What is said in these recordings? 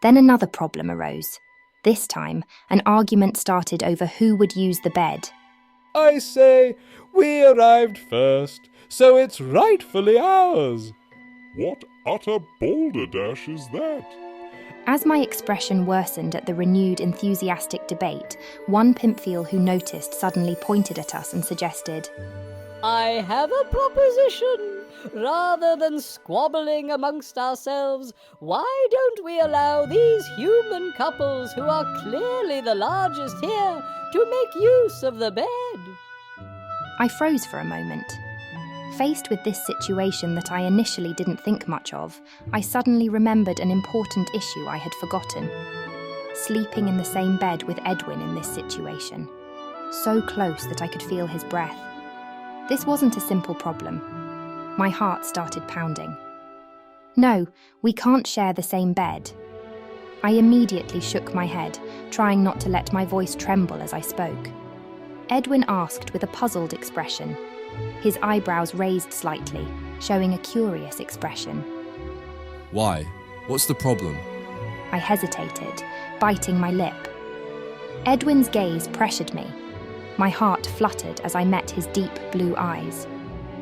Then another problem arose. This time, an argument started over who would use the bed. I say, we arrived first, so it's rightfully ours. What utter balderdash is that? As my expression worsened at the renewed enthusiastic debate, one Pimpfeel who noticed suddenly pointed at us and suggested, I have a proposition. Rather than squabbling amongst ourselves, why don't we allow these human couples, who are clearly the largest here, to make use of the bed? I froze for a moment. Faced with this situation that I initially didn't think much of, I suddenly remembered an important issue I had forgotten. Sleeping in the same bed with Edwin in this situation. So close that I could feel his breath. This wasn't a simple problem. My heart started pounding. No, we can't share the same bed. I immediately shook my head, trying not to let my voice tremble as I spoke. Edwin asked with a puzzled expression. His eyebrows raised slightly, showing a curious expression. Why? What's the problem? I hesitated, biting my lip. Edwin's gaze pressured me. My heart fluttered as I met his deep blue eyes.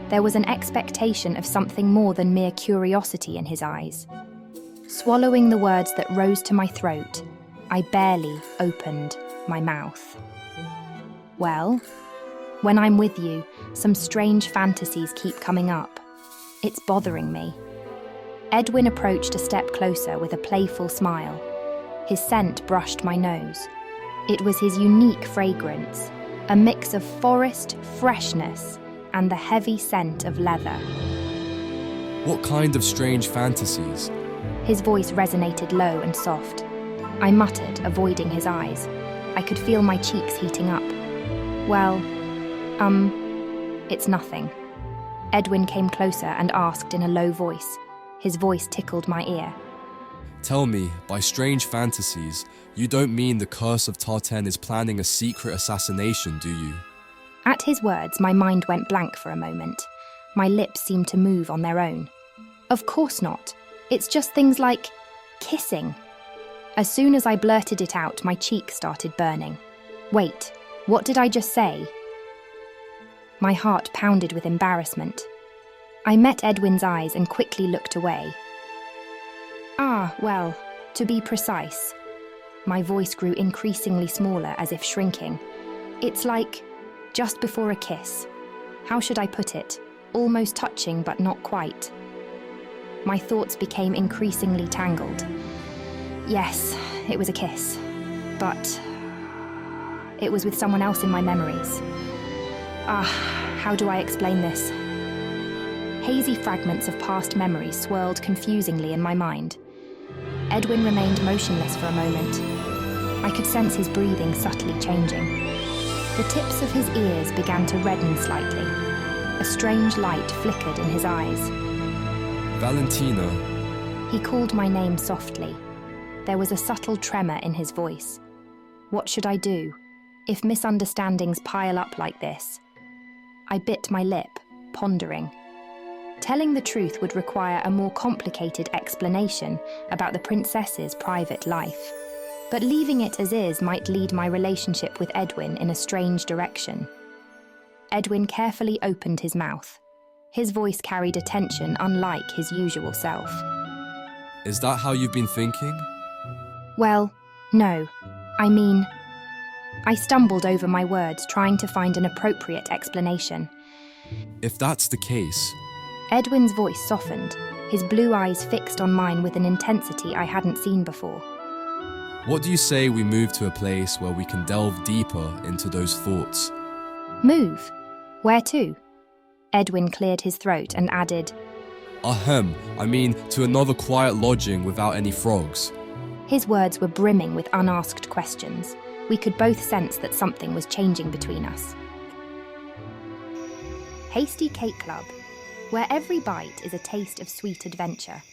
There was an expectation of something more than mere curiosity in his eyes. Swallowing the words that rose to my throat, I barely opened my mouth. Well, when I'm with you, some strange fantasies keep coming up. It's bothering me. Edwin approached a step closer with a playful smile. His scent brushed my nose. It was his unique fragrance, a mix of forest freshness and the heavy scent of leather. What kind of strange fantasies? His voice resonated low and soft. I muttered, avoiding his eyes. I could feel my cheeks heating up. Well, it's nothing. Edwin came closer and asked in a low voice. His voice tickled my ear. Tell me, by strange fantasies, you don't mean the Curse of Tartane is planning a secret assassination, do you? At his words, my mind went blank for a moment. My lips seemed to move on their own. Of course not. It's just things like kissing. As soon as I blurted it out, my cheeks started burning. Wait, what did I just say? My heart pounded with embarrassment. I met Edwin's eyes and quickly looked away. Well, to be precise. My voice grew increasingly smaller, as if shrinking. It's like just before a kiss. How should I put it? Almost touching, but not quite. My thoughts became increasingly tangled. Yes, it was a kiss. But it was with someone else in my memories. How do I explain this? Hazy fragments of past memories swirled confusingly in my mind. Edwin remained motionless for a moment. I could sense his breathing subtly changing. The tips of his ears began to redden slightly. A strange light flickered in his eyes. Valentina. He called my name softly. There was a subtle tremor in his voice. What should I do? If misunderstandings pile up like this? I bit my lip, pondering. Telling the truth would require a more complicated explanation about the princess's private life. But leaving it as is might lead my relationship with Edwin in a strange direction. Edwin carefully opened his mouth. His voice carried a tension unlike his usual self. Is that how you've been thinking? Well, no. I stumbled over my words, trying to find an appropriate explanation. If that's the case... Edwin's voice softened, his blue eyes fixed on mine with an intensity I hadn't seen before. What do you say we move to a place where we can delve deeper into those thoughts? Move? Where to? Edwin cleared his throat and added, to another quiet lodging without any frogs. His words were brimming with unasked questions. We could both sense that something was changing between us. Hasty Cake Club, where every bite is a taste of sweet adventure.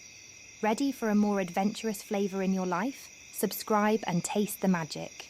Ready for a more adventurous flavour in your life? Subscribe and taste the magic.